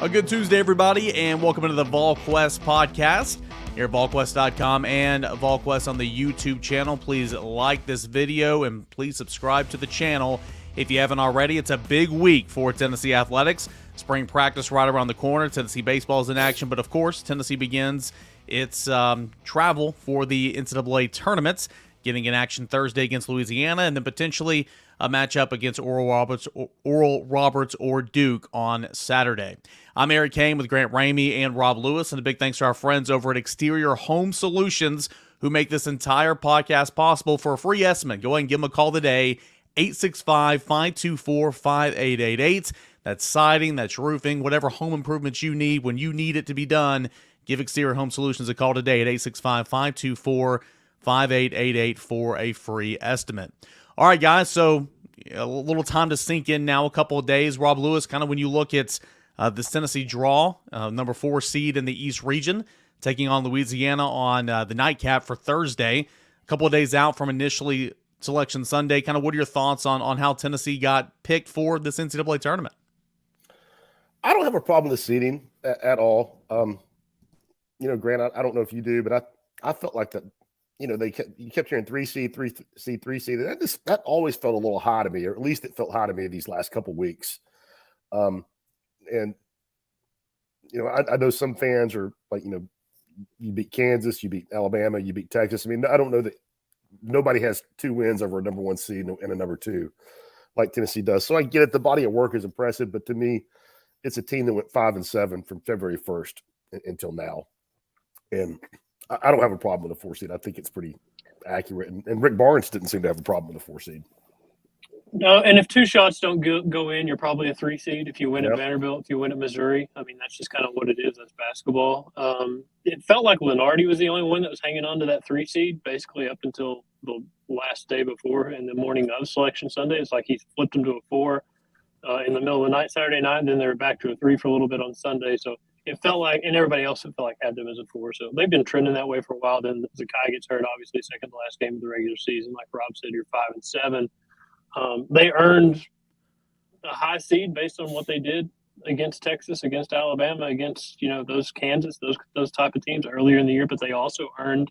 A good Tuesday, everybody, and welcome into the Volquest podcast here at Volquest.com and Volquest on the YouTube channel. Please like this video and please subscribe to the channel if you haven't already. It's a big week for Tennessee athletics. Spring practice right around the corner. Tennessee baseball is in action, but of course, Tennessee begins its travel for the NCAA tournaments, getting in action Thursday against Louisiana, and then potentially a matchup against Oral Roberts or Duke on Saturday. I'm Eric Kane with Grant Ramey and Rob Lewis, and a big thanks to our friends over at Exterior Home Solutions who make this entire podcast possible. For a free estimate, go ahead and give them a call today, 865-524-5888. That's siding, that's roofing, whatever home improvements you need. When you need it to be done, give Exterior Home Solutions a call today at 865-524-5888 for a free estimate. All right, guys, so a little time to sink in now, a couple of days. Rob Lewis, kind of when you look at this Tennessee draw, number 4 seed in the East region, taking on Louisiana on the nightcap for Thursday, a couple of days out from initially Selection Sunday. Kind of what are your thoughts on how Tennessee got picked for this NCAA tournament? I don't have a problem with the seeding at all. Grant, I don't know if you do, but I felt like that. You kept hearing 3 seed. That always felt a little high to me, or at least it felt high to me these last couple weeks. I know some fans are like, you beat Kansas, you beat Alabama, you beat Texas. I mean, I don't know that nobody has 2 wins over a number 1 seed and a number 2 like Tennessee does. So I get it. The body of work is impressive, but to me, it's a team that went 5-7 from February 1st until now. And I don't have a problem with a 4 seed. I think it's pretty accurate. And Rick Barnes didn't seem to have a problem with a 4 seed. No, and if 2 shots don't go in, you're probably a 3 seed. If you win at Vanderbilt, if you win at Missouri, I mean, that's just kind of what it is. That's basketball. It felt like Lenardi was the only one that was hanging on to that 3 seed, basically up until the last day before and the morning of Selection Sunday. It's like he flipped them to a 4 in the middle of the night, Saturday night, and then they were back to a 3 for a little bit on Sunday. So it felt like, and everybody else it felt like had them as a 4. So they've been trending that way for a while. Then Zakai gets hurt, obviously, second to last game of the regular season. Like Rob said, you're 5-7. They earned a high seed based on what they did against Texas, against Alabama, against, those Kansas, those type of teams earlier in the year, but they also earned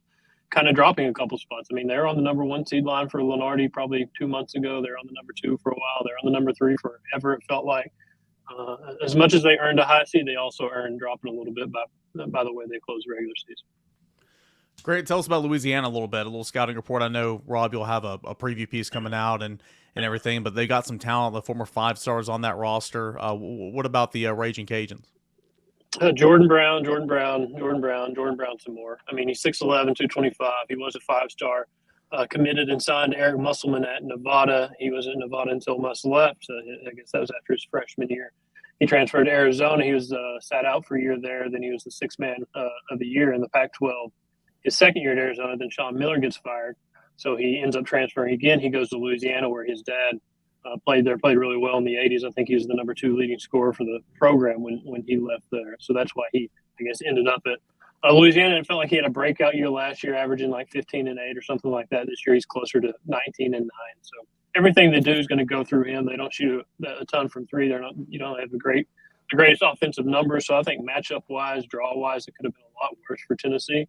kind of dropping a couple spots. I mean, they're on the number 1 seed line for Lenardi probably 2 months ago. They're on the number 2 for a while. They're on the number 3 forever, it felt like. As much as they earned a high seed, they also earned dropping a little bit by the way they closed the regular season. Great. Tell us about Louisiana a little scouting report. I know, Rob, you'll have a preview piece coming out and everything, but they got some talent, the former 5 stars on that roster. What about the Raging Cajuns? Jordan Brown some more. I mean, he's 6'11", 225. He was a 5-star. Committed and signed Eric Musselman at Nevada. He was in Nevada until Muss left. So I guess that was after his freshman year. He transferred to Arizona. He was sat out for a year there. Then he was the 6th man of the year in the Pac-12. His second year at Arizona, then Sean Miller gets fired. So he ends up transferring again. He goes to Louisiana, where his dad played really well in the 80s. I think he was the number 2 leading scorer for the program when he left there. So that's why he, I guess, ended up at Louisiana. It felt like he had a breakout year last year, averaging like 15-8 or something like that. This year he's closer to 19-9. So everything they do is going to go through him. They don't shoot a ton from 3. You don't have the greatest offensive numbers. So I think matchup wise, draw wise, it could have been a lot worse for Tennessee.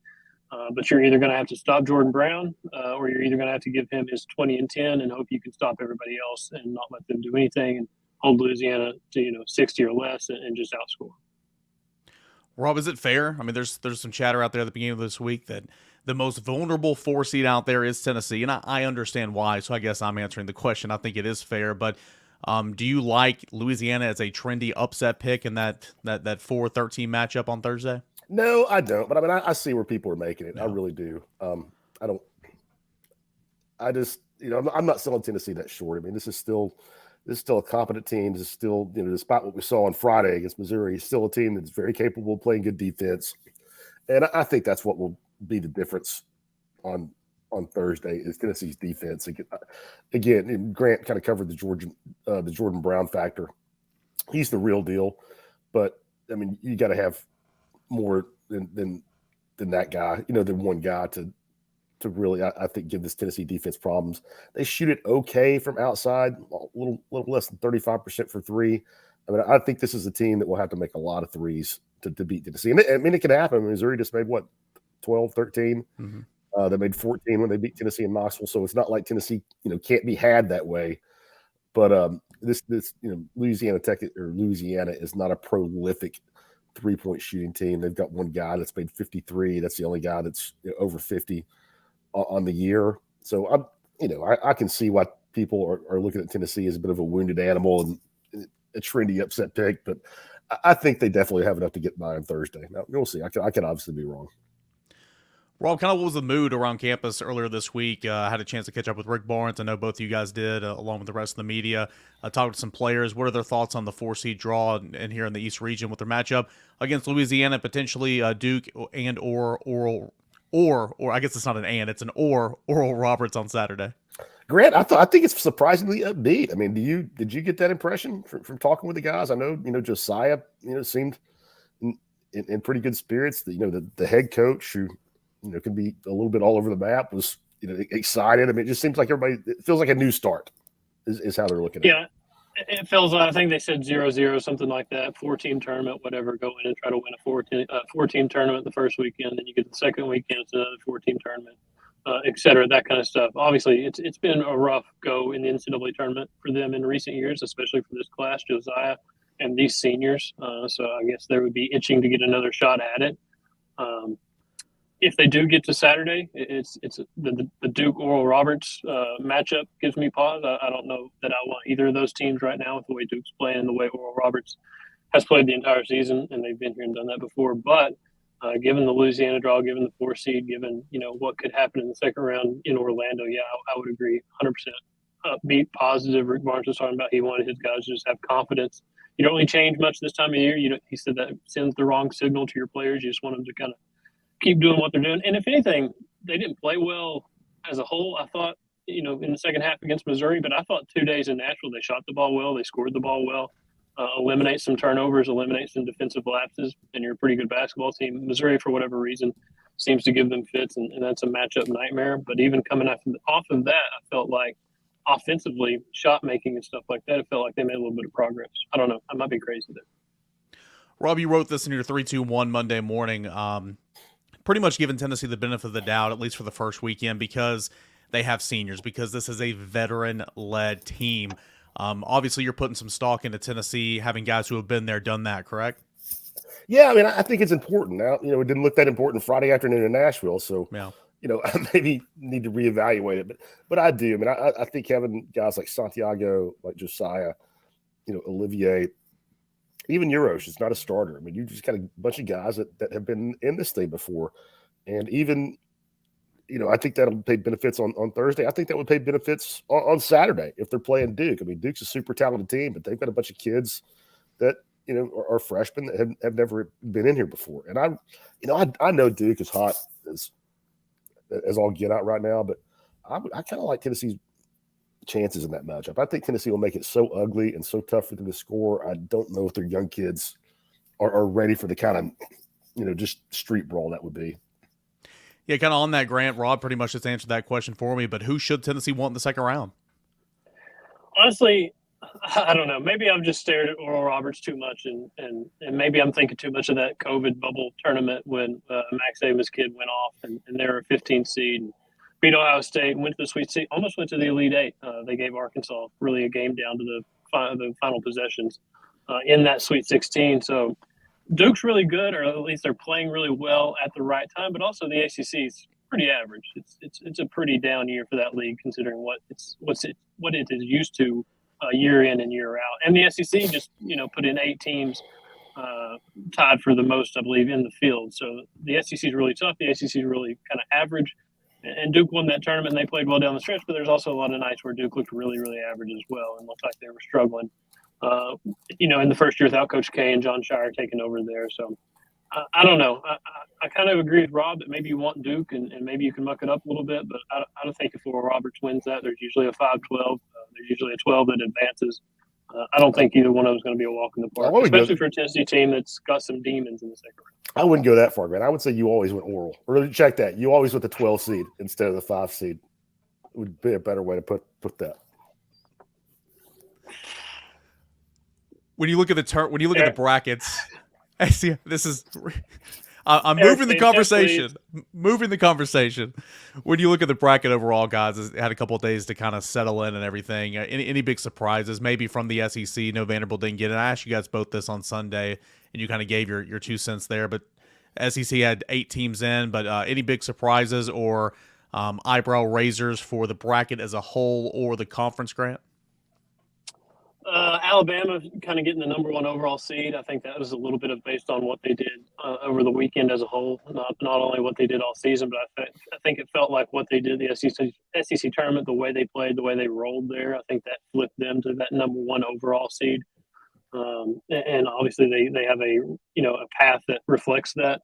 But you're either going to have to stop Jordan Brown, or you're either going to have to give him his 20 and 10 and hope you can stop everybody else and not let them do anything and hold Louisiana to 60 or less and just outscore. Rob, is it fair? I mean, there's some chatter out there at the beginning of this week that the most vulnerable 4 seed out there is Tennessee, and I understand why, so I guess I'm answering the question. I think it is fair, but do you like Louisiana as a trendy upset pick in that 4-13 matchup on Thursday? No, I don't, but I mean, I see where people are making it. No. I really do. I'm not selling Tennessee that short. I mean, this is still a competent team. This is still, despite what we saw on Friday against Missouri, it's still a team that's very capable of playing good defense. And I think that's what will be the difference on Thursday is Tennessee's defense. Again, Grant kind of covered the Jordan Brown factor. He's the real deal, but I mean, you got to have more than that guy, than one guy to really, I think, give this Tennessee defense problems. They shoot it okay from outside, a little less than 35% for 3. mean, I think this is a team that will have to make a lot of threes to beat Tennessee. And it can happen. Missouri just made, 12, 13? Mm-hmm. They made 14 when they beat Tennessee in Knoxville. So it's not like Tennessee, can't be had that way. But this Louisiana is not a prolific three-point shooting team. They've got one guy that's made 53. That's the only guy that's over 50 on the year. So I can see why people are looking at Tennessee as a bit of a wounded animal and a trendy upset pick. But I think they definitely have enough to get by on Thursday. Now we'll see. I could obviously be wrong. Rob, kind of what was the mood around campus earlier this week? I had a chance to catch up with Rick Barnes. I know both of you guys did, along with the rest of the media. Talked to some players. What are their thoughts on the 4-seed draw and here in the East region with their matchup against Louisiana, potentially Duke and or I guess it's not an and, it's an Oral Roberts on Saturday? Grant, I think it's surprisingly upbeat. I mean, did you get that impression from talking with the guys? I know Josiah seemed in pretty good spirits. The head coach who can be a little bit all over the map was excited. I mean, it just seems like it feels like a new start is how they're looking at it. Yeah, it feels like, I think they said 0-0, something like that, 4-team tournament, whatever, go in and try to win a 4-team tournament the first weekend, then you get the second weekend, it's another 4-team tournament, et cetera, that kind of stuff. Obviously, it's been a rough go in the NCAA tournament for them in recent years, especially for this class, Josiah, and these seniors. So I guess they would be itching to get another shot at it. If they do get to Saturday, it's the Duke Oral Roberts matchup gives me pause. I don't know that I want either of those teams right now with the way Duke's playing and the way Oral Roberts has played the entire season, and they've been here and done that before. But given the Louisiana draw, given the 4-seed, given what could happen in the second round in Orlando, yeah, I would agree 100%. Upbeat, positive. Rick Barnes was talking about he wanted his guys to just have confidence. You don't really change much this time of year. He said that sends the wrong signal to your players. You just want them to kind of keep doing what they're doing. And if anything, they didn't play well as a whole. I thought, in the second half against Missouri, but I thought 2 days in Nashville, they shot the ball well. They scored the ball well, eliminate some turnovers, eliminate some defensive lapses, and you're a pretty good basketball team. Missouri, for whatever reason, seems to give them fits, and that's a matchup nightmare. But even coming off of that, I felt like offensively, shot making and stuff like that, it felt like they made a little bit of progress. I don't know. I might be crazy there. Rob, you wrote this in your 3-2-1 Monday morning. Pretty much giving Tennessee the benefit of the doubt, at least for the first weekend, because they have seniors, because this is a veteran-led team. Obviously, you're putting some stock into Tennessee, having guys who have been there, done that, correct? Yeah, I mean, I think it's important. Now, it didn't look that important Friday afternoon in Nashville, so yeah. I maybe need to reevaluate it. But I do. I mean, I think having guys like Santiago, like Josiah, Olivier, even Uros is not a starter. I mean, you just got a bunch of guys that have been in this thing before. And even, I think that'll pay benefits on Thursday. I think that would pay benefits on Saturday if they're playing Duke. I mean, Duke's a super talented team, but they've got a bunch of kids that, are freshmen that have never been in here before. And I know Duke is hot as all get out right now, but I kind of like Tennessee's chances in that matchup. I think Tennessee will make it so ugly and so tough for them to score. I don't know if their young kids are ready for the kind of, just street brawl that would be. Yeah, kind of on that, Grant, Rob pretty much just answered that question for me, but who should Tennessee want in the second round? Honestly, I don't know. Maybe I've just stared at Oral Roberts too much, and maybe I'm thinking too much of that COVID bubble tournament when Max Amos kid went off, and they were a 15 seed. And beat Ohio State, went to the Sweet 16, almost went to the Elite Eight. They gave Arkansas really a game down to the final possessions in that Sweet 16. So Duke's really good, or at least they're playing really well at the right time. But also the ACC is pretty average. It's a pretty down year for that league, considering what it is used to year in and year out. And the SEC just put in 8 teams, tied for the most, I believe, in the field. So the SEC is really tough. The ACC is really kind of average. And Duke won that tournament, and they played well down the stretch, but there's also a lot of nights where Duke looked really, really average as well and looked like they were struggling, in the first year without Coach K and John Shire taking over there. So I don't know. I kind of agree with Rob that maybe you want Duke and maybe you can muck it up a little bit, but I don't think if Oral Roberts wins that, there's usually a 5-12. There's usually a 12 that advances. I don't think either one of them is going to be a walk in the park, especially for a Tennessee team that's got some demons in the second round. I wouldn't go that far, man. I would say you always went Oral. Or check that. You always went the 12 seed instead of the 5 seed. It would be a better way to put that. when you look at the brackets, I see this is. I'm Eric, moving the conversation. Moving the conversation. When you look at the bracket overall, guys, it had a couple of days to kind of settle in and everything. Any big surprises? Maybe from the SEC. No, Vanderbilt didn't get it. I asked you guys both this on Sunday, and you kind of gave your 2 cents there. But SEC had 8 teams in. But any big surprises or eyebrow raisers for the bracket as a whole or the conference, Grant? Alabama kind of getting the number 1 overall seed. I think that was a little bit of based on what they did over the weekend as a whole. Not only what they did all season, but I think it felt like what they did the SEC tournament, the way they played, the way they rolled there. I think that flipped them to that number 1 overall seed. And obviously they have a path that reflects that.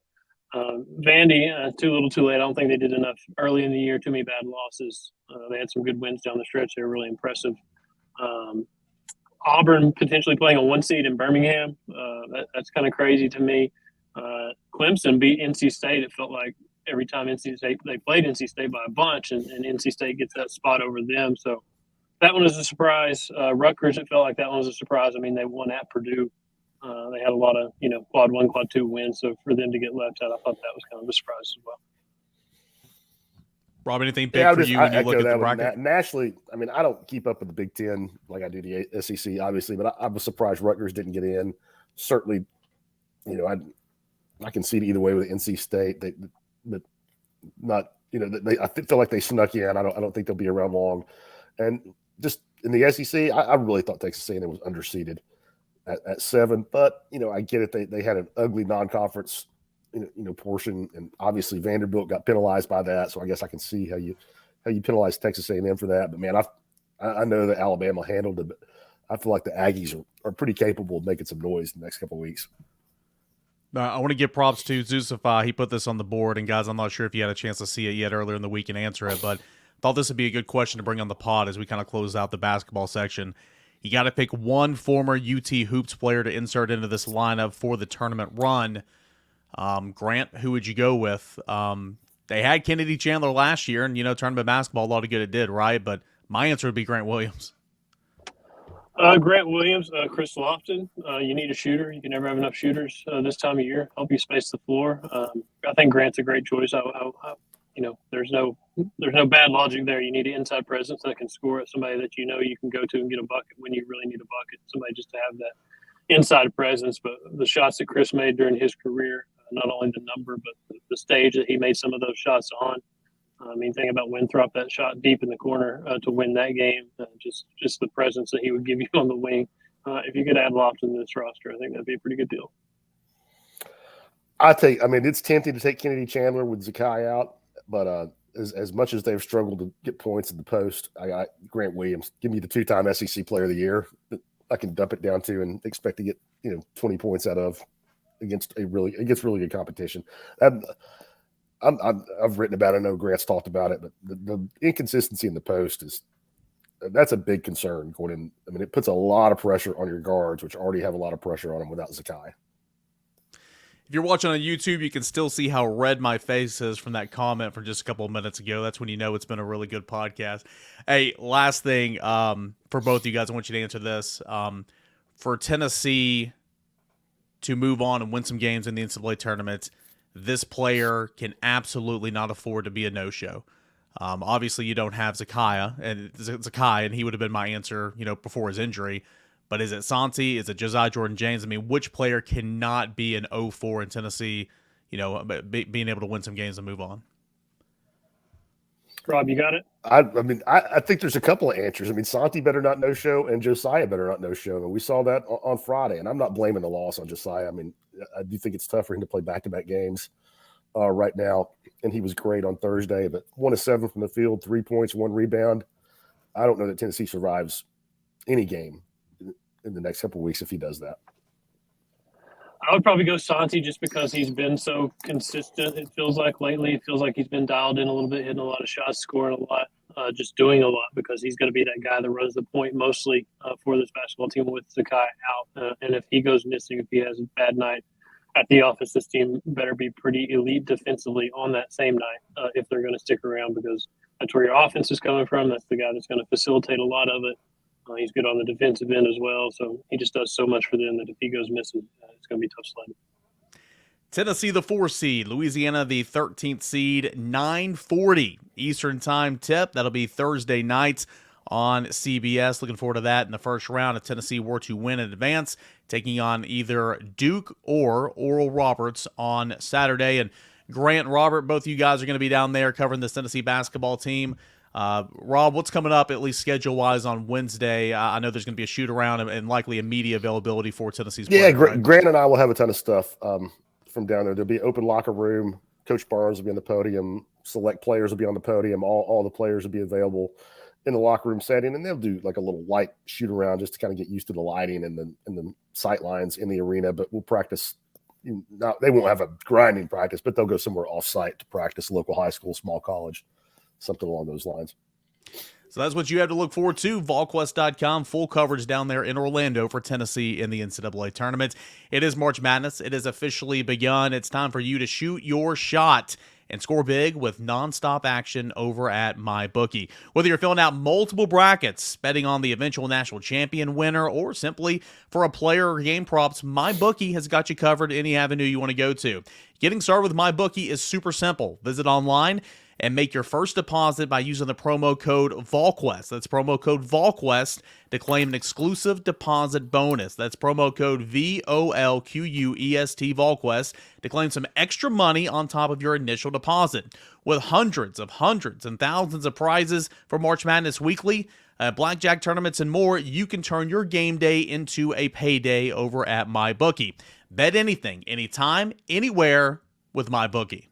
Vandy, too little, too late. I don't think they did enough early in the year. Too many bad losses. They had some good wins down the stretch. They were really impressive. Auburn potentially playing a 1 seed in Birmingham. That's kind of crazy to me. Clemson beat NC State. It felt like every time they played NC State by a bunch, and NC State gets that spot over them. So that one was a surprise. Rutgers, it felt like that one was a surprise. I mean, they won at Purdue. They had a lot of quad 1, quad 2 wins. So for them to get left out, I thought that was kind of a surprise as well. Rob, anything big for you when you look at the bracket? Nationally, I mean, I don't keep up with the Big Ten like I do the SEC, obviously, but I was surprised Rutgers didn't get in. Certainly, I can see it either way with NC State, but not, I feel like they snuck in. I don't think they'll be around long. And just in the SEC, I really thought Texas A&M was underseeded at 7, but I get it. They had an ugly non-conference portion, and obviously Vanderbilt got penalized by that. So I guess I can see how you penalize Texas A&M for that. But man, I know that Alabama handled it, but I feel like the Aggies are pretty capable of making some noise in the next couple of weeks. I want to give props to Zusify. He put this on the board, and guys, I'm not sure if you had a chance to see it yet earlier in the week and answer it, but thought this would be a good question to bring on the pod as we kind of close out the basketball section. You got to pick one former UT Hoops player to insert into this lineup for the tournament run. Grant, who would you go with? They had Kennedy Chandler last year, and tournament basketball, a lot of good it did, right? But my answer would be Grant Williams. Grant Williams, Chris Lofton. You need a shooter. You can never have enough shooters this time of year. Help you space the floor. I think Grant's a great choice. There's no bad logic there. You need an inside presence that can score at somebody that you can go to and get a bucket when you really need a bucket. Somebody just to have that inside presence. But the shots that Chris made during his career, not only the number, but the stage that he made some of those shots on. I mean, think about Winthrop, that shot deep in the corner to win that game. Just the presence that he would give you on the wing. If you could add Lofton to this roster, I think that'd be a pretty good deal. It's tempting to take Kennedy Chandler with Zakai out, but as much as they've struggled to get points in the post, I got Grant Williams. Give me the 2-time SEC Player of the Year that I can dump it down to and expect to get 20 points out of against really good competition. I've written about it. I know Grant's talked about it, but the inconsistency in the post that's a big concern going in. I mean, it puts a lot of pressure on your guards, which already have a lot of pressure on them without Zakai. If you're watching on YouTube, you can still see how red my face is from that comment from just a couple of minutes ago. That's when you know it's been a really good podcast. Hey, last thing for both of you guys, I want you to answer this. For Tennessee to move on and win some games in the NCAA tournament, this player can absolutely not afford to be a no-show. Obviously, you don't have Zakai, and he would have been my answer, before his injury. But is it Santi? Is it Josiah Jordan-James? I mean, which player cannot be an 0-4 in Tennessee, being able to win some games and move on? Rob, you got it? I think there's a couple of answers. I mean, Santi better not no-show, and Josiah better not no-show. And we saw that on Friday, and I'm not blaming the loss on Josiah. I mean, I do think it's tough for him to play back-to-back games right now, and he was great on Thursday, but 1 of 7 from the field, 3 points, 1 rebound. I don't know that Tennessee survives any game in the next couple of weeks if he does that. I would probably go Santi just because he's been so consistent. It feels like lately, he's been dialed in a little bit, hitting a lot of shots, scoring a lot, just doing a lot, because he's going to be that guy that runs the point mostly for this basketball team with Zakai out. And if he goes missing, if he has a bad night at the office, this team better be pretty elite defensively on that same night if they're going to stick around, because that's where your offense is coming from. That's the guy that's going to facilitate a lot of it. He's good on the defensive end as well. So he just does so much for them that if he goes missing, it's going to be tough sledding. Tennessee, the 4 seed. Louisiana, the 13th seed. 9:40 Eastern Time tip. That'll be Thursday night on CBS. Looking forward to that in the first round if Tennessee were to win in advance, taking on either Duke or Oral Roberts on Saturday. And Grant, Robert, both of you guys are going to be down there covering this Tennessee basketball team. Rob, what's coming up, at least schedule-wise, on Wednesday? I know there's going to be a shoot-around and likely a media availability for Tennessee's Yeah, player, right? Grant and I will have a ton of stuff from down there. There'll be open locker room. Coach Barnes will be on the podium. Select players will be on the podium. All the players will be available in the locker room setting, and they'll do like a little light shoot-around just to kind of get used to the lighting and the sight lines in the arena. But we'll practice. They won't have a grinding practice, but they'll go somewhere off-site to practice, local high school, small college, something along those lines. So that's what you have to look forward to. Volquest.com, full coverage down there in Orlando for Tennessee in the NCAA tournament. It is March Madness. It has officially begun. It's time for you to shoot your shot and score big with nonstop action over at MyBookie. Whether you're filling out multiple brackets, betting on the eventual national champion winner, or simply for a player or game props, MyBookie has got you covered any avenue you want to go to. Getting started with MyBookie is super simple. Visit online and make your first deposit by using the promo code Volquest. That's promo code Volquest to claim an exclusive deposit bonus. That's promo code VOLQUEST Volquest to claim some extra money on top of your initial deposit. With hundreds and thousands of prizes for March Madness Weekly, blackjack tournaments, and more, you can turn your game day into a payday over at MyBookie. Bet anything, anytime, anywhere with MyBookie.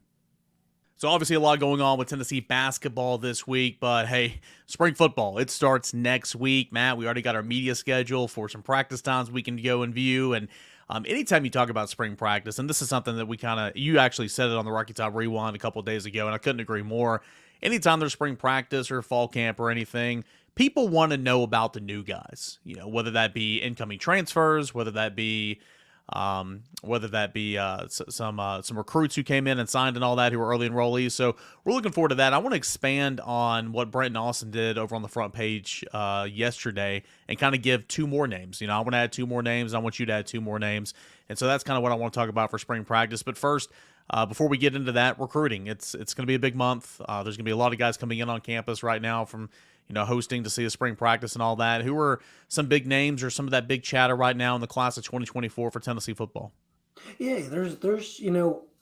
So obviously a lot going on with Tennessee basketball this week, but hey, spring football, it starts next week. Matt, we already got our media schedule for some practice times we can go and view. And anytime you talk about spring practice, and this is something that you actually said it on the Rocky Top Rewind a couple of days ago, and I couldn't agree more. Anytime there's spring practice or fall camp or anything, people want to know about the new guys, whether that be incoming transfers, whether that be some recruits who came in and signed and all that who were early enrollees. So we're looking forward to that. I want to expand on what Brent and Austin did over on the front page yesterday and kind of give 2 more names. I want to add 2 more names. I want you to add 2 more names. And so that's kind of what I want to talk about for spring practice. But first, before we get into that, recruiting. It's going to be a big month. There's going to be a lot of guys coming in on campus right now from hosting to see a spring practice and all that. Who are some big names or some of that big chatter right now in the class of 2024 for Tennessee football? Yeah, there's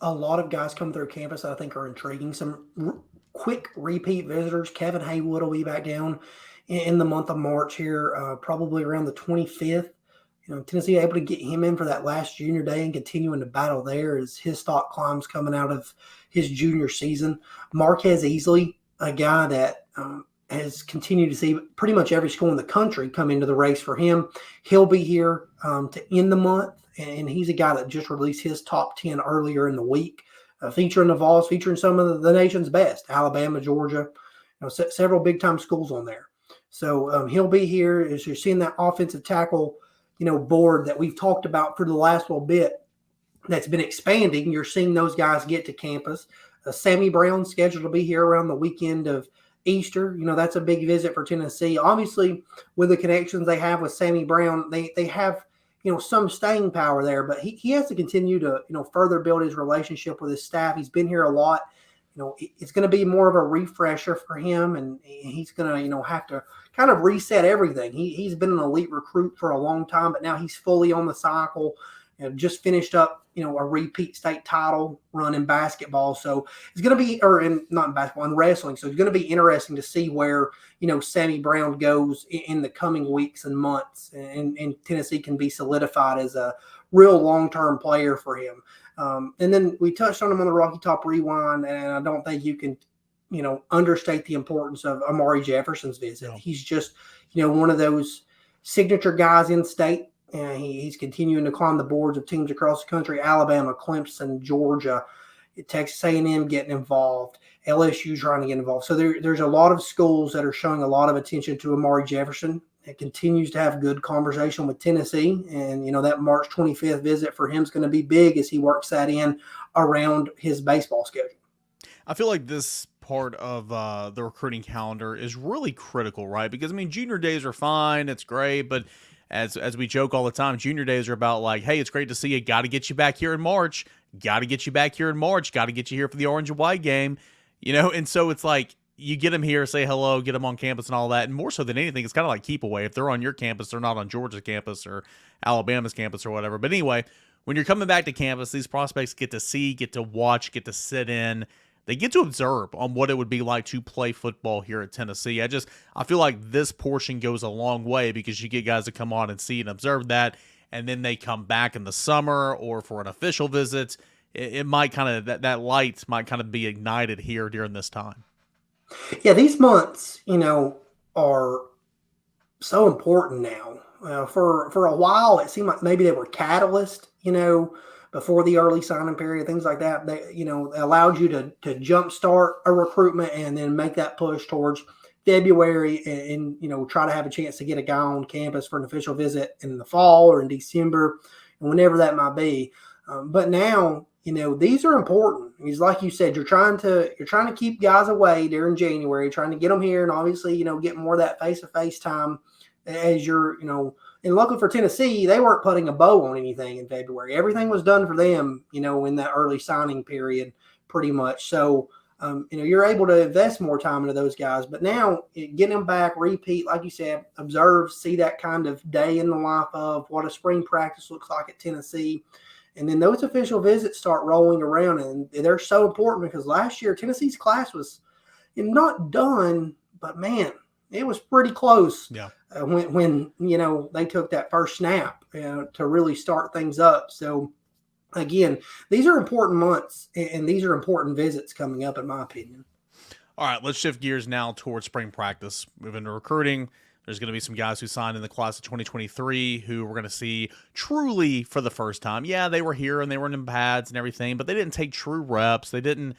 a lot of guys coming through campus that I think are intriguing. Some quick repeat visitors. Kevin Haywood will be back down in the month of March here, probably around the 25th. Tennessee able to get him in for that last junior day and continuing to battle there as his stock climbs coming out of his junior season. Marquez Easley, a guy that has continued to see pretty much every school in the country come into the race for him. He'll be here to end the month, and he's a guy that just released his top 10 earlier in the week, featuring the Vols, featuring some of the nation's best, Alabama, Georgia, several big-time schools on there. So he'll be here as you're seeing that offensive tackle, board that we've talked about for the last little bit that's been expanding. You're seeing those guys get to campus. Sammy Brown scheduled to be here around the weekend of Easter. That's a big visit for Tennessee. Obviously, with the connections they have with Sammy Brown, they have, some staying power there, but he has to continue to, further build his relationship with his staff. He's been here a lot. It's going to be more of a refresher for him, and he's going to, have to kind of reset everything. He's been an elite recruit for a long time, but now he's fully on the cycle. Just finished up, a repeat state title run in basketball. So it's going to be, not in basketball, in wrestling. So it's going to be interesting to see where, Sammy Brown goes in the coming weeks and months, and Tennessee can be solidified as a real long-term player for him. And then we touched on him on the Rocky Top Rewind, and I don't think you can, understate the importance of Amari Jefferson's visit. No. He's just, one of those signature guys in state. And he's continuing to climb the boards of teams across the country: Alabama, Clemson, Georgia, Texas A&M getting involved, LSU trying to get involved. So there's a lot of schools that are showing a lot of attention to Amari Jefferson. It continues to have good conversation with Tennessee. And, that March 25th visit for him is going to be big as he works that in around his baseball schedule. I feel like this part of the recruiting calendar is really critical, right? Because, I mean, junior days are fine. It's great. But as we joke all the time, junior days are about like, hey, it's great to see you. Got to get you back here in March. Got to get you back here in March. Got to get you here for the orange and white game. And so it's like you get them here, say hello, get them on campus and all that. And more so than anything, it's kind of like keep away. If they're on your campus, they're not on Georgia's campus or Alabama's campus or whatever. But anyway, when you're coming back to campus, these prospects get to see, get to watch, get to sit in. They get to observe on what it would be like to play football here at Tennessee. I feel like this portion goes a long way because you get guys to come on and see and observe that, and then they come back in the summer or for an official visit. It might kind of, that light might kind of be ignited here during this time. Yeah, these months, are so important now. For a while, it seemed like maybe they were catalyst, before the early signing period, things like that. They, allowed you to jumpstart a recruitment and then make that push towards February and try to have a chance to get a guy on campus for an official visit in the fall or in December and whenever that might be. But now, these are important. It's like you said, you're trying to keep guys away during January, trying to get them here and obviously, get more of that face-to-face time as you're, and luckily for Tennessee, they weren't putting a bow on anything in February. Everything was done for them, in that early signing period pretty much. So, you're able to invest more time into those guys. But now getting them back, repeat, like you said, observe, see that kind of day in the life of what a spring practice looks like at Tennessee. And then those official visits start rolling around, and they're so important because last year Tennessee's class was not done, but man, it was pretty close. Yeah. When they took that first snap to really start things up. So again, these are important months, and these are important visits coming up, in my opinion. All right, let's shift gears now towards spring practice. Moving to recruiting. There's going to be some guys who signed in the class of 2023 who we're going to see truly for the first time. Yeah, they were here and they were in pads and everything, but they didn't take true reps. They didn't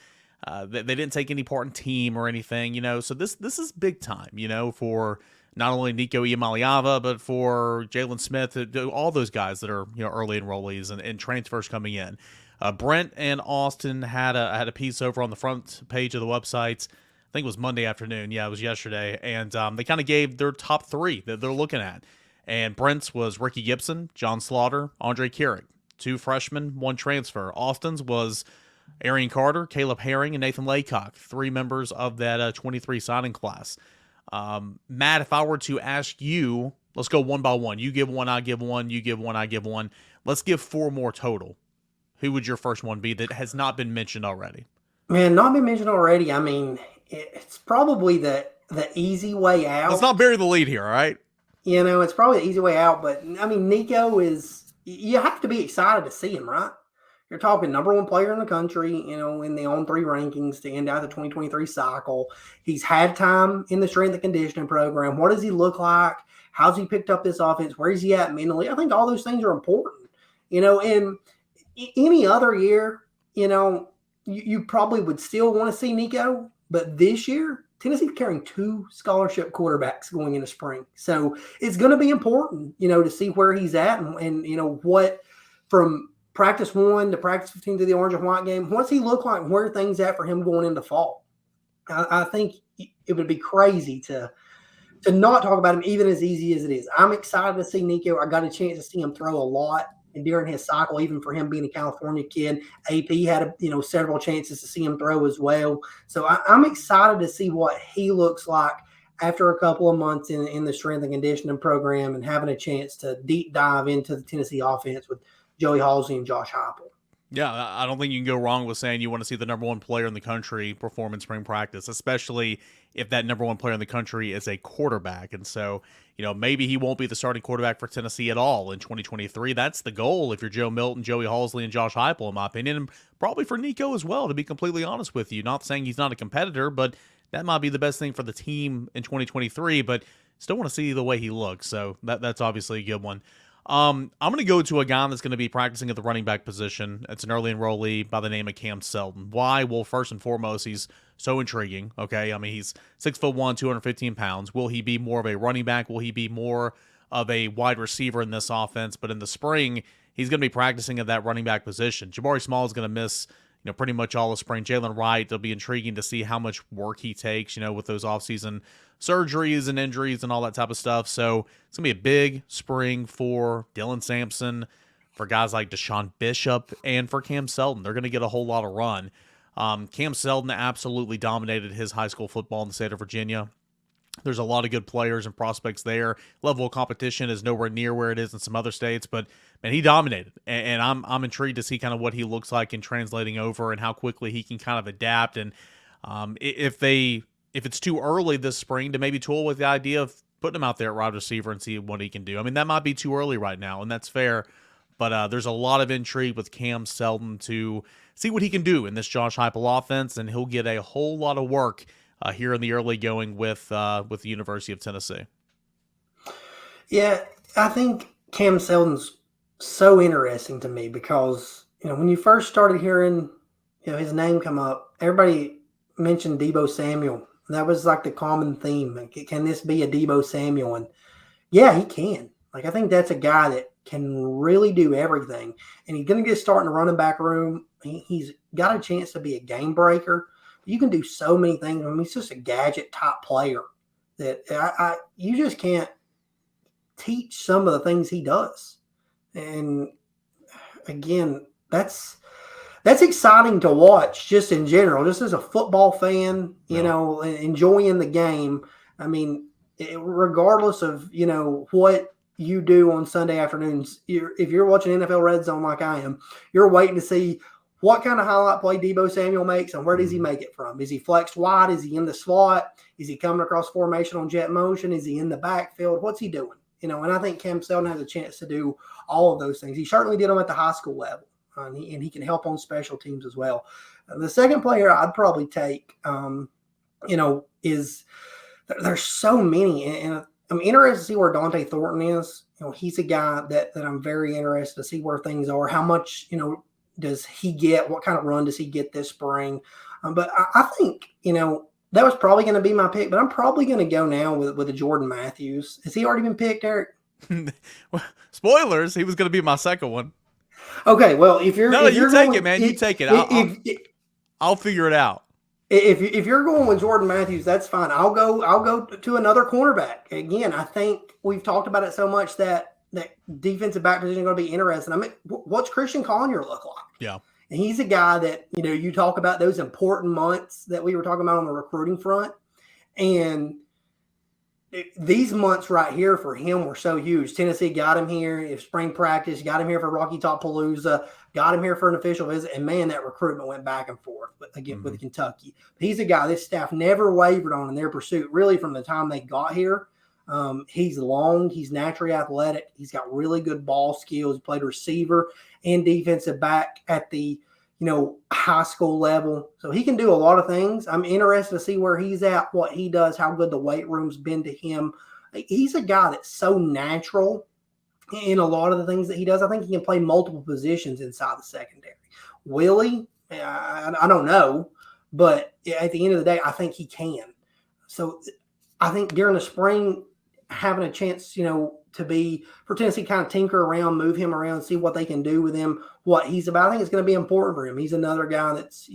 take any part in team or anything, So this is big time, for not only Nico Iamaleava, but for Jalen Smith, all those guys that are early enrollees and transfers coming in. Brent and Austin had a piece over on the front page of the website. I think it was Monday afternoon. Yeah, it was yesterday. And they kind of gave their top three that they're looking at. And Brent's was Ricky Gibson, John Slaughter, Andre Carrick. 2 freshmen, 1 transfer. Austin's was Arian Carter, Caleb Herring, and Nathan Laycock. 3 members of that 23 signing class. Matt, if I were to ask you, let's go one by one. You give one, I give one. You give one, I give one. Let's give 4 more total. Who would your first one be that has not been mentioned already? Man, not been mentioned already. I mean, it's probably the easy way out. Let's not bury the lead here, all right? It's probably the easy way out. But, I mean, Nico you have to be excited to see him, right? You're talking number 1 player in the country, in the On3 rankings to end out the 2023 cycle. He's had time in the strength and conditioning program. What does he look like? How's he picked up this offense? Where is he at mentally? I think all those things are important. And any other year, you probably would still want to see Nico. But this year, Tennessee's carrying 2 scholarship quarterbacks going into spring. So it's going to be important, to see where he's at and what from practice 1 to practice 15 to the orange and white game, what's he look like and where are things at for him going into fall? I think it would be crazy to not talk about him even as easy as it is. I'm excited to see Nico. I got a chance to see him throw a lot and during his cycle, even for him being a California kid. AP had several chances to see him throw as well. So I'm excited to see what he looks like after a couple of months in the strength and conditioning program and having a chance to deep dive into the Tennessee offense with Joey Halsey and Josh Heupel. Yeah, I don't think you can go wrong with saying you want to see the number 1 player in the country perform in spring practice, especially if that number 1 player in the country is a quarterback. And so, maybe he won't be the starting quarterback for Tennessee at all in 2023. That's the goal if you're Joe Milton, Joey Halsey, and Josh Heupel, in my opinion, and probably for Nico as well, to be completely honest with you. Not saying he's not a competitor, but that might be the best thing for the team in 2023, but still want to see the way he looks. So that's obviously a good one. I'm going to go to a guy that's going to be practicing at the running back position. It's an early enrollee by the name of Cam Selden. Why? Well, first and foremost, he's so intriguing. Okay. I mean, he's 6'1", 215 pounds. Will he be more of a running back? Will he be more of a wide receiver in this offense? But in the spring, he's going to be practicing at that running back position. Jabari Small is going to miss, pretty much all the spring. Jalen Wright, it'll be intriguing to see how much work he takes, with those offseason surgeries and injuries and all that type of stuff. So it's going to be a big spring for Dylan Sampson, for guys like Deshaun Bishop, and for Cam Selden. They're going to get a whole lot of run. Cam Selden absolutely dominated his high school football in the state of Virginia. There's a lot of good players and prospects there. Level of competition is nowhere near where it is in some other states, but man, he dominated. And I'm intrigued to see kind of what he looks like in translating over and how quickly he can kind of adapt. And if it's too early this spring to maybe tool with the idea of putting him out there at wide receiver and see what he can do. I mean, that might be too early right now, and that's fair. But there's a lot of intrigue with Cam Selden to see what he can do in this Josh Heupel offense, and he'll get a whole lot of work here in the early going with the University of Tennessee. Yeah, I think Cam Selden's so interesting to me because, when you first started hearing, his name come up, everybody mentioned Deebo Samuel. That was like the common theme. Like, can this be a Deebo Samuel? And yeah, he can. Like, I think that's a guy that can really do everything. And he's going to get started in the running back room. He's got a chance to be a game breaker. You can do so many things. I mean, he's just a gadget type player that you just can't teach some of the things he does. And again, that's exciting to watch just in general, just as a football fan, enjoying the game. I mean, regardless of, what you do on Sunday afternoons, if you're watching NFL Red Zone like I am, you're waiting to see what kind of highlight play Deebo Samuel makes and where does he make it from? Is he flexed wide? Is he in the slot? Is he coming across formation on jet motion? Is he in the backfield? What's he doing? And I think Cam Selden has a chance to do all of those things. He certainly did them at the high school level, and he can help on special teams as well. The second player I'd probably take, is there's so many, and I'm interested to see where Dante Thornton is. He's a guy that I'm very interested to see where things are. How much, does he get? What kind of run does he get this spring? But I think, that was probably going to be my pick, but I'm probably going to go now with a Jordan Matthews. Has he already been picked, Eric? Well, spoilers, he was going to be my second one. Okay, well, if you're you take it, man. You take it. I'll figure it out. If you're going with Jordan Matthews, that's fine. I'll go to another cornerback. Again, I think we've talked about it so much that defensive back position is going to be interesting. I mean, what's Christian Collier look like? Yeah. And he's a guy that, you talk about those important months that we were talking about on the recruiting front. And these months right here for him were so huge. Tennessee got him here in spring practice, got him here for Rocky Top Palooza, got him here for an official visit. And man, that recruitment went back and forth with Kentucky. He's a guy this staff never wavered on in their pursuit, really from the time they got here. He's long. He's naturally athletic. He's got really good ball skills. He played receiver and defensive back at the, high school level. So he can do a lot of things. I'm interested to see where he's at, what he does, how good the weight room's been to him. He's a guy that's so natural in a lot of the things that he does. I think he can play multiple positions inside the secondary. Will he? I don't know. But at the end of the day, I think he can. So I think during the spring, having a chance, for Tennessee kind of tinker around, move him around, see what they can do with him, what he's about. I think it's going to be important for him. He's another guy that's,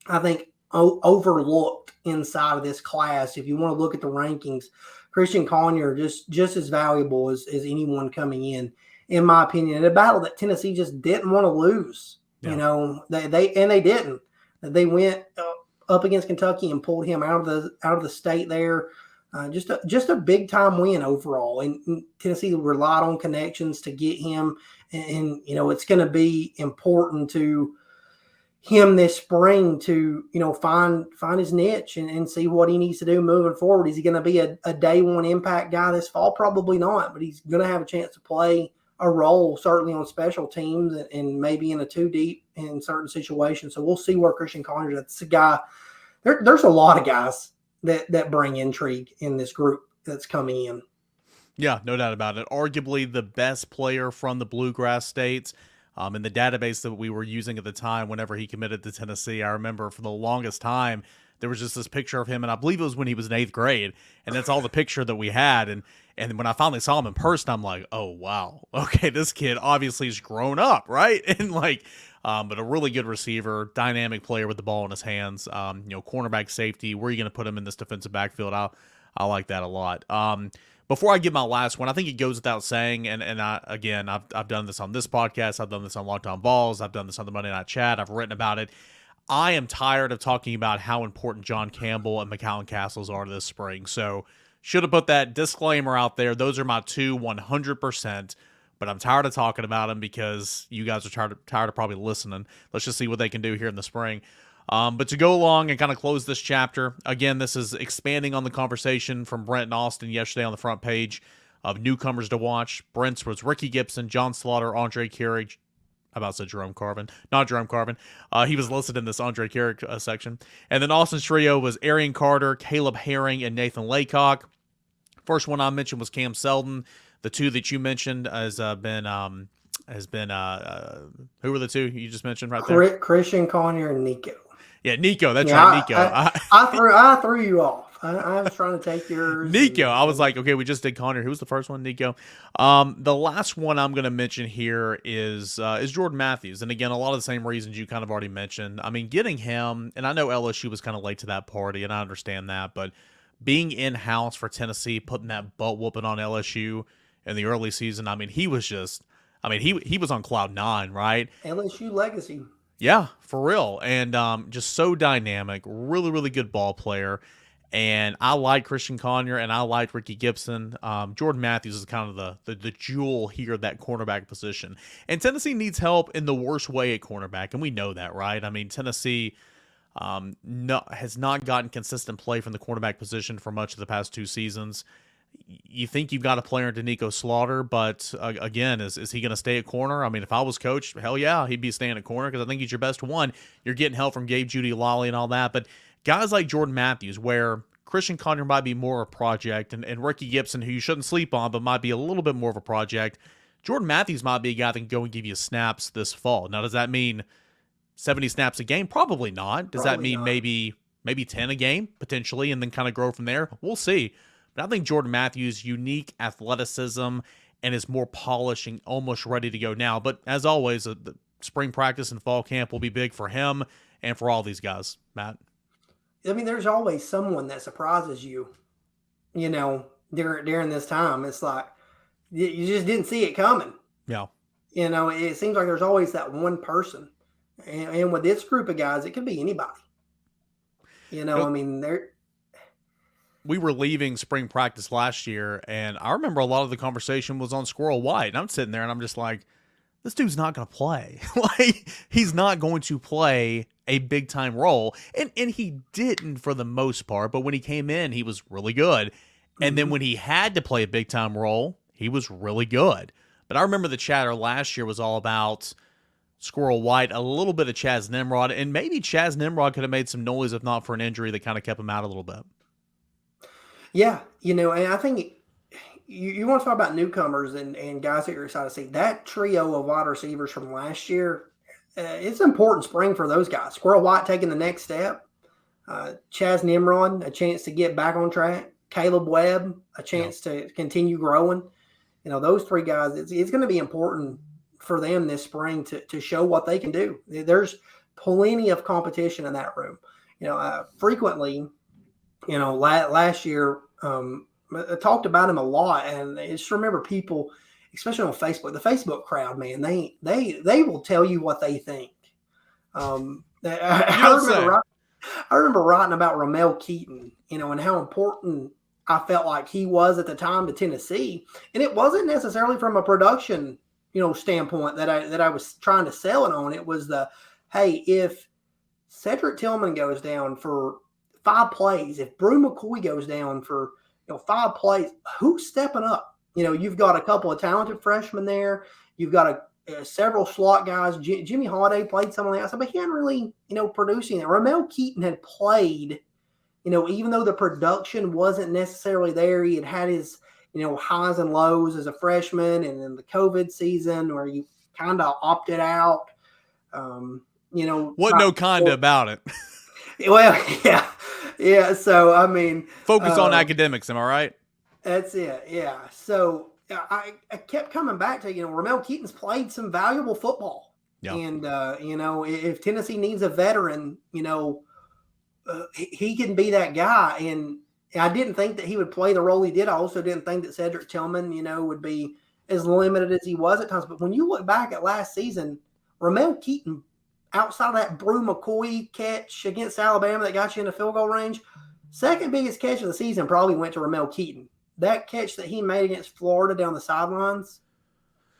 I think overlooked inside of this class. If you want to look at the rankings, Christian Collier just as valuable as anyone coming in my opinion, in a battle that Tennessee just didn't want to lose. Yeah. They didn't. They went up against Kentucky and pulled him out of the state there. Just a big time win overall, and Tennessee relied on connections to get him, and it's going to be important to him this spring to find his niche and see what he needs to do moving forward. Is he going to be a day one impact guy this fall? Probably not, but he's going to have a chance to play a role certainly on special teams and maybe in a two deep in certain situations. So we'll see where Christian Collier. That's a guy. There's a lot of guys that bring intrigue in this group that's coming in. Yeah, no doubt about it. Arguably the best player from the Bluegrass states. In the database that we were using at the time whenever he committed to Tennessee, I remember for the longest time, there was just this picture of him, and I believe it was when he was in 8th grade, and that's all the picture that we had. And when I finally saw him in person, I'm like, oh, wow. Okay, this kid obviously has grown up, right? And But a really good receiver, dynamic player with the ball in his hands. Cornerback, safety. Where are you going to put him in this defensive backfield? I like that a lot. Before I give my last one, I think it goes without saying, and I've done this on this podcast, I've done this on Locked On Balls, I've done this on the Monday Night Chat, I've written about it. I am tired of talking about how important John Campbell and McCowan Castles are this spring. So should have put that disclaimer out there. Those are my two 100%. But I'm tired of talking about them because you guys are tired of probably listening. Let's just see what they can do here in the spring. But to go along and kind of close this chapter, again, this is expanding on the conversation from Brent and Austin yesterday on the front page of Newcomers to Watch. Brent's was Ricky Gibson, John Slaughter, Andre Carrick. I about said Jerome Carvin. Not Jerome Carvin. He was listed in this Andre Carrick section. And then Austin's trio was Arian Carter, Caleb Herring, and Nathan Laycock. First one I mentioned was Cam Selden. The two that you mentioned who were the two you just mentioned right there? Christian Conyer and Nico. Yeah, Nico. That's right, Nico. I threw you off. I was trying to take yours. Nico. I was like, okay, we just did Conyer. Who was the first one? Nico. The last one I'm going to mention here is Jordan Matthews. And again, a lot of the same reasons you kind of already mentioned. I mean, getting him, and I know LSU was kind of late to that party, and I understand that, but being in-house for Tennessee, putting that butt whooping on LSU in the early season, I mean, he was just, he was on cloud nine, right? LSU legacy. Yeah, for real. And just so dynamic, really, really good ball player. And I like Christian Conyer and I like Ricky Gibson. Jordan Matthews is kind of the jewel here, that cornerback position. And Tennessee needs help in the worst way at cornerback, and we know that, right? I mean, Tennessee has not gotten consistent play from the cornerback position for much of the past two seasons. You think you've got a player in Danico Slaughter, but again, is he going to stay at corner? I mean, if I was coach, hell yeah, he'd be staying at corner because I think he's your best one. You're getting help from Gabe Judy Lolly and all that, but guys like Jordan Matthews, where Christian Conyer might be more a project, and Ricky Gibson, who you shouldn't sleep on, but might be a little bit more of a project, Jordan Matthews might be a guy that can go and give you snaps this fall. Now, does that mean 70 snaps a game? Probably not. Does that mean maybe 10 a game, potentially, and then kind of grow from there? We'll see. But I think Jordan Matthews' unique athleticism and is more polished and almost ready to go now. But as always, the spring practice and fall camp will be big for him and for all these guys, Matt. I mean, there's always someone that surprises you, during this time. It's like you just didn't see it coming. Yeah. It seems like there's always that one person. And with this group of guys, it could be anybody. We were leaving spring practice last year, and I remember a lot of the conversation was on Squirrel White. And I'm sitting there, and I'm just like, this dude's not going to play. He's not going to play a big-time role. And he didn't for the most part, but when he came in, he was really good. And then when he had to play a big-time role, he was really good. But I remember the chatter last year was all about Squirrel White, a little bit of Chaz Nimrod, and maybe Chaz Nimrod could have made some noise if not for an injury that kind of kept him out a little bit. Yeah, and I think you want to talk about newcomers and guys that you're excited to see. That trio of wide receivers from last year, it's an important spring for those guys. Squirrel White taking the next step. Chaz Nimrod, a chance to get back on track. Caleb Webb, a chance to continue growing. Those three guys, it's going to be important for them this spring to show what they can do. There's plenty of competition in that room. Frequently, last year, I talked about him a lot, and I just remember people, especially on Facebook, the Facebook crowd, man, they will tell you what they think. I remember writing about Ramel Keaton, and how important I felt like he was at the time to Tennessee, and it wasn't necessarily from a production, standpoint that I was trying to sell it on. It was hey, if Cedric Tillman goes down for 5 plays, if Brew McCoy goes down for 5 plays, who's stepping up? You've got a couple of talented freshmen there. You've got several slot guys. Jimmy Holiday played some on the outside, but he hadn't really, producing it. Ramel Keaton had played, even though the production wasn't necessarily there. He had his, highs and lows as a freshman, and then the COVID season where you kind of opted out. Wasn't no kinda about it. Well, yeah. So focus on academics. Am I right? That's it. Yeah. So I kept coming back to Ramel Keaton's played some valuable football. Yeah. And, if Tennessee needs a veteran, he can be that guy. And I didn't think that he would play the role he did. I also didn't think that Cedric Tillman, would be as limited as he was at times. But when you look back at last season, Ramel Keaton, outside of that Brew McCoy catch against Alabama that got you in the field goal range, second biggest catch of the season probably went to Ramel Keaton. That catch that he made against Florida down the sidelines,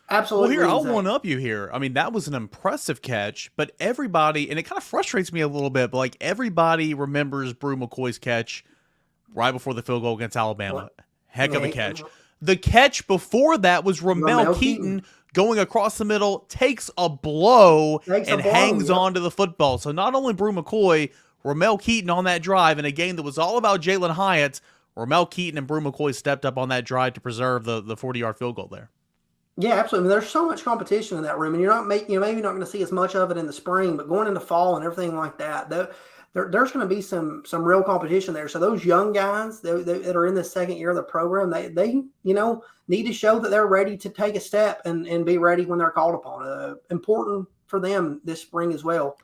absolutely. Well, here, I'll insane. one up you here. I mean, that was an impressive catch, but everybody, and it kind of frustrates me a little bit, but like everybody remembers Brew McCoy's catch right before the field goal against Alabama. Heck of a catch. The catch before that was Ramel Keaton going across the middle, takes a blow, and hangs on to the football. So not only Brew McCoy, Ramel Keaton on that drive in a game that was all about Jalen Hyatt, Ramel Keaton and Brew McCoy stepped up on that drive to preserve the 40-yard field goal there. Yeah, absolutely. There's so much competition in that room, and you're maybe not going to see as much of it in the spring, but going into fall and everything like that, there's going to be some real competition there. So those young guys that are in the second year of the program, they need to show that they're ready to take a step and be ready when they're called upon. Important for them this spring as well.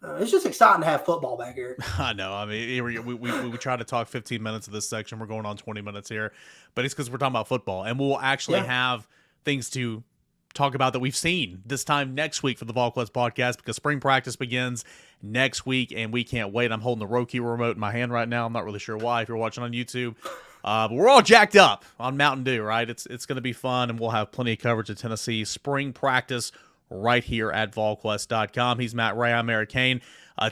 It's just exciting to have football back here. I know. I mean, we try to talk 15 minutes of this section. We're going on 20 minutes here, but it's because we're talking about football, and we'll actually have things to talk about that we've seen this time next week for the Volquest podcast, because spring practice begins next week, and we can't wait. I'm holding the Roku remote in my hand right now. I'm not really sure why if you're watching on YouTube. But we're all jacked up on Mountain Dew, right? It's going to be fun, and we'll have plenty of coverage of Tennessee spring practice right here at Volquest.com. He's Matt Ray. I'm Eric Kane.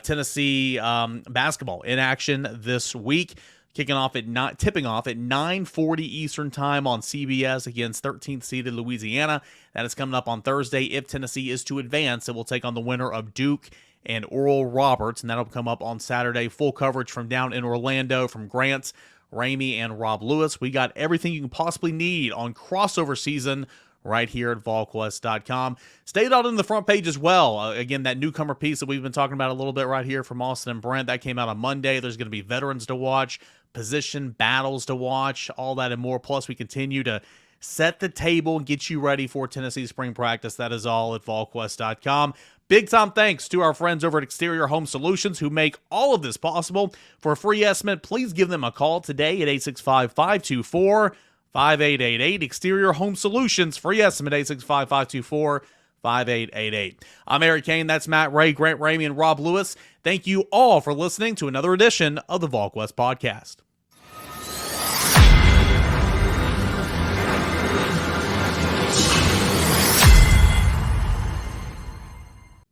Tennessee basketball in action this week. Tipping off at 9:40 Eastern time on CBS against 13th seeded Louisiana. That is coming up on Thursday. If Tennessee is to advance, it will take on the winner of Duke and Oral Roberts, and that'll come up on Saturday. Full coverage from down in Orlando from Grant, Ramey, and Rob Lewis. We got everything you can possibly need on crossover season right here at Volquest.com. Stayed out on the front page as well. Again, that newcomer piece that we've been talking about a little bit right here from Austin and Brent, that came out on Monday. There's going to be veterans to watch, position battles to watch, all that and more. Plus, we continue to set the table and get you ready for Tennessee spring practice. That is all at Volquest.com. Big time thanks to our friends over at Exterior Home Solutions who make all of this possible. For a free estimate, please give them a call today at 865-524-5888. Exterior Home Solutions, free estimate 865-524-5888. I'm Eric Kane. That's Matt Ray, Grant Ramey, and Rob Lewis. Thank you all for listening to another edition of the Volquest Podcast.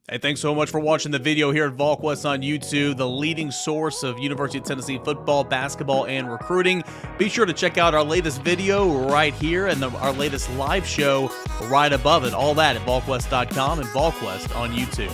Hey, thanks so much for watching the video here at Volquest on YouTube, the leading source of University of Tennessee football, basketball, and recruiting. Be sure to check out our latest video right here and our latest live show right above it. All that at Volquest.com and Volquest on YouTube.